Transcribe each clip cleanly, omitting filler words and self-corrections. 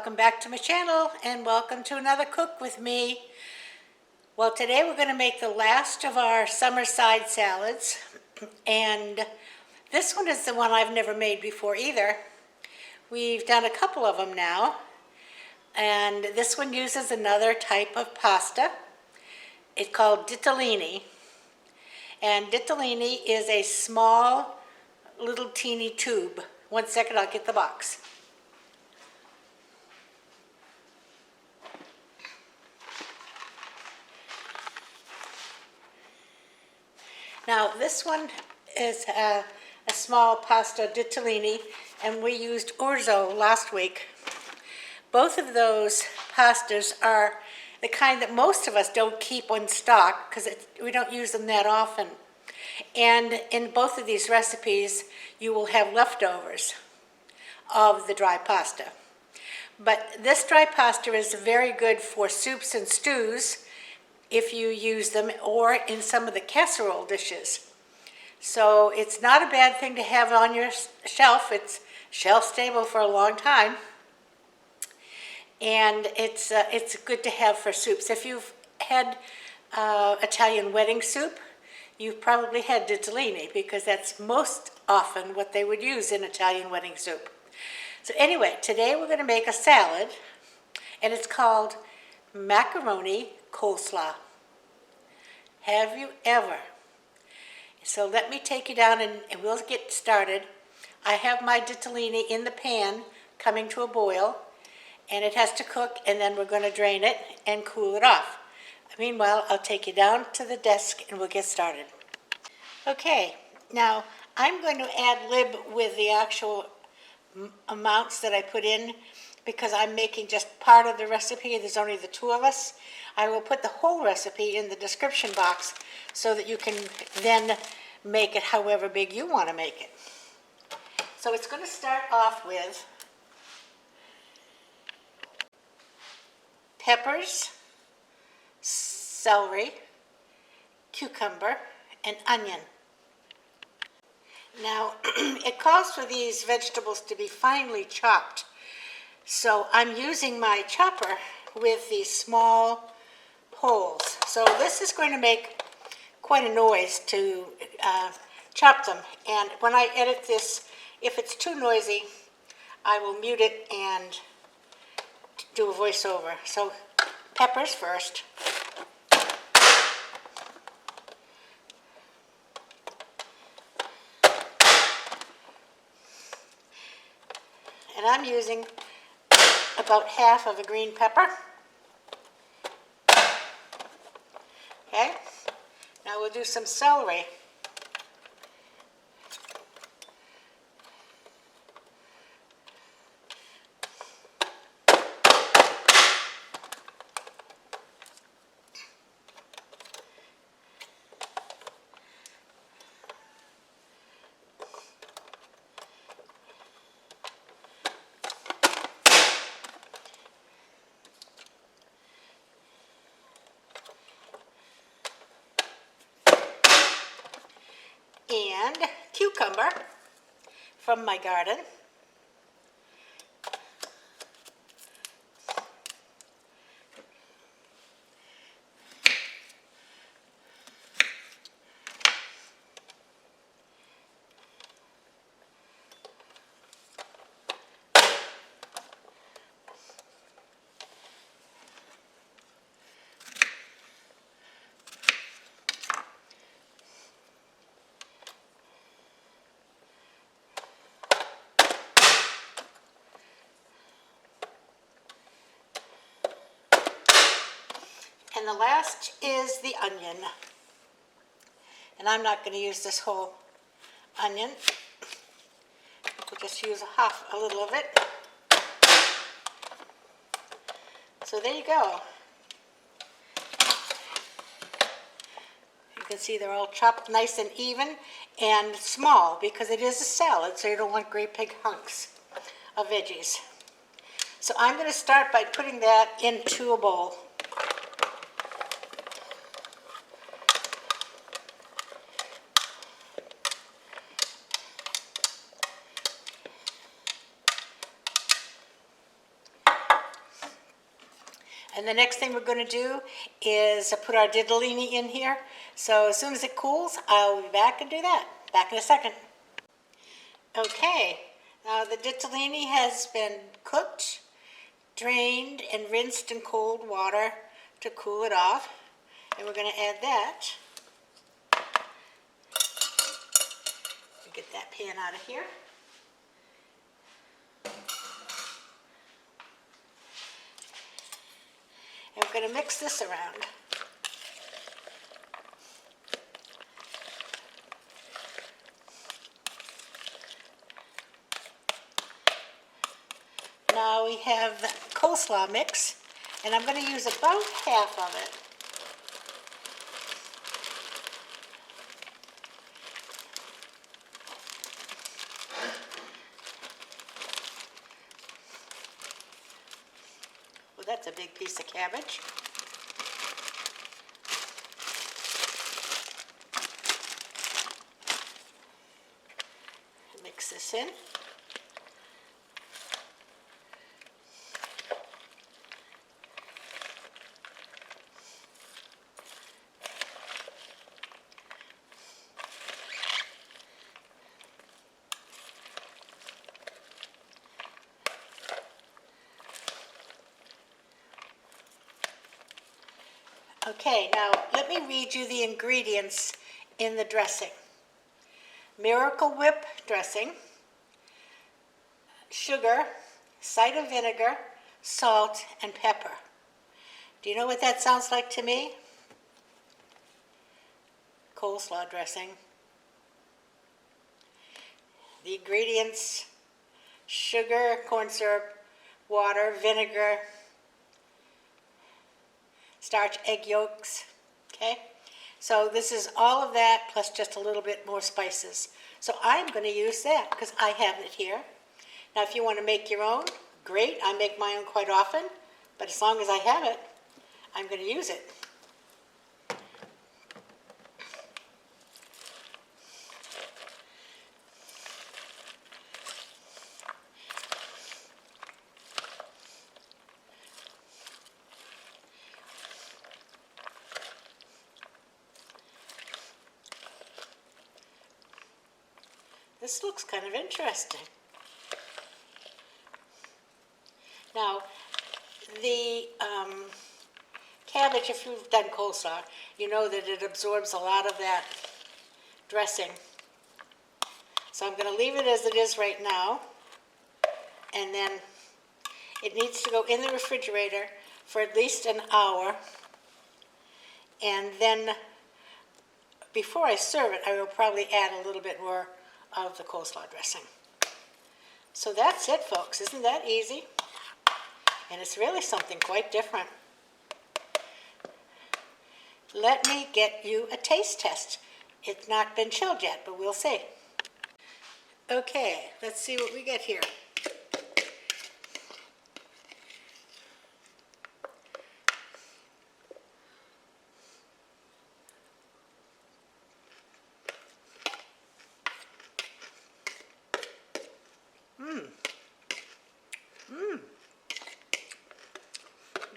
welcome back to my channel and welcome to another cook with me. Well, today we're going to make the last of our summer side salads, and this one is the one I've never made before either. We've done a couple of them now, and this one uses another type of pasta. It's called ditalini, and ditalini is a small little teeny tube. One second, I'll get the box. Now this one is a small pasta ditalini, and we used orzo last week. Both of those pastas are the kind that most of us don't keep on stock because we don't use them that often. And in both of these recipes, you will have leftovers of the dry pasta. But this dry pasta is very good for soups and stews if you use them, or in some of the casserole dishes. So it's not a bad thing to have on your shelf. It's shelf stable for a long time. And it's good to have for soups. If you've had Italian wedding soup, you've probably had ditalini because that's most often what they would use in Italian wedding soup. So anyway, today we're going to make a salad, and it's called macaroni coleslaw. Have you ever? So let me take you down and we'll get started. I have my ditalini in the pan coming to a boil, and it has to cook, and then we're going to drain it and cool it off. Meanwhile, I'll take you down to the desk and we'll get started. Okay, now I'm going to ad lib with the actual amounts that I put in because I'm making just part of the recipe. There's only the two of us. I will put the whole recipe in the description box so that you can then make it however big you want to make it. So it's going to start off with peppers, celery, cucumber, and onion. Now, it calls for these vegetables to be finely chopped. So I'm using my chopper with these small holes. So this is going to make quite a noise to chop them. And when I edit this, if it's too noisy, I will mute it and do a voiceover. So peppers first. And I'm using about half of a green pepper. Okay, now we'll do some celery. And cucumber from my garden. And the last is the onion. And I'm not going to use this whole onion. We'll just use a little of it. So there you go. You can see they're all chopped nice and even and small because it is a salad, so you don't want great big hunks of veggies. So I'm going to start by putting that into a bowl. And the next thing we're going to do is put our ditalini in here. So as soon as it cools, I'll be back and do that. Back in a second. Okay, now the ditalini has been cooked, drained, and rinsed in cold water to cool it off. And we're going to add that. Get that pan out of here. And we're going to mix this around. Now we have the coleslaw mix, and I'm going to use about half of it. Well, that's a big piece of cabbage. Mix this in. Okay, now let me read you the ingredients in the dressing. Miracle Whip dressing, sugar, cider vinegar, salt, and pepper. Do you know what that sounds like to me? Coleslaw dressing. The ingredients: sugar, corn syrup, water, vinegar, starch, egg yolks, okay? So this is all of that plus just a little bit more spices. So I'm going to use that because I have it here. Now if you want to make your own, great. I make my own quite often, but as long as I have it, I'm going to use it. This looks kind of interesting. Now, the cabbage, if you've done coleslaw, you know that it absorbs a lot of that dressing. So I'm going to leave it as it is right now. And then it needs to go in the refrigerator for at least an hour. And then before I serve it, I will probably add a little bit more of the coleslaw dressing. So that's it, folks. Isn't that easy? And it's really something quite different. Let me get you a taste test. It's not been chilled yet, but we'll see. Okay, let's see what we get here.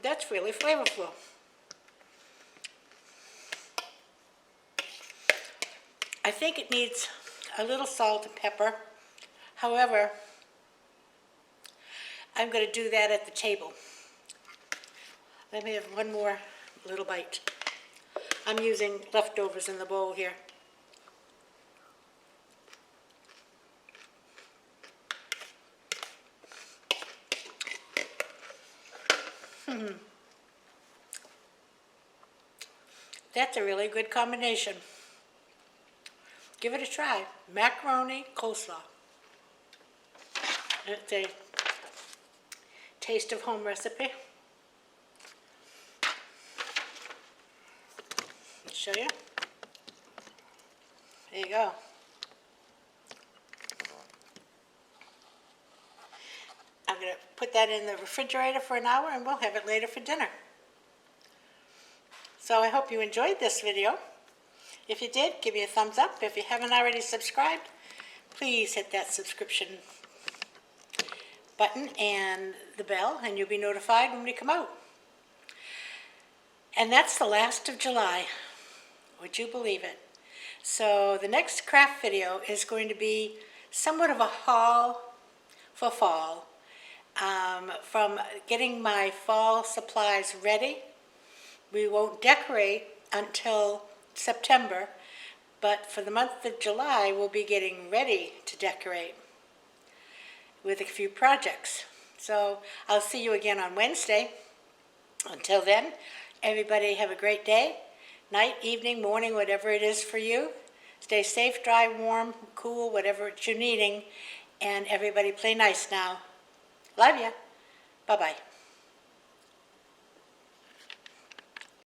That's really flavorful. I think it needs a little salt and pepper. However, I'm going to do that at the table. Let me have one more little bite. I'm using leftovers in the bowl here. That's a really good combination. Give it a try. Macaroni coleslaw. It's a taste of home recipe. I'll show you. There you go. I'm going to put that in the refrigerator for an hour and we'll have it later for dinner. So I hope you enjoyed this video. If you did, give me a thumbs up. If you haven't already subscribed, please hit that subscription button and the bell and you'll be notified when we come out. And that's the last of July. Would you believe it? So the next craft video is going to be somewhat of a haul for fall. From getting my fall supplies ready. We won't decorate until September, but for the month of July, we'll be getting ready to decorate with a few projects. So I'll see you again on Wednesday. Until then, everybody have a great day, night, evening, morning, whatever it is for you. Stay safe, dry, warm, cool, whatever you're needing, and everybody play nice now. Love ya. Bye-bye.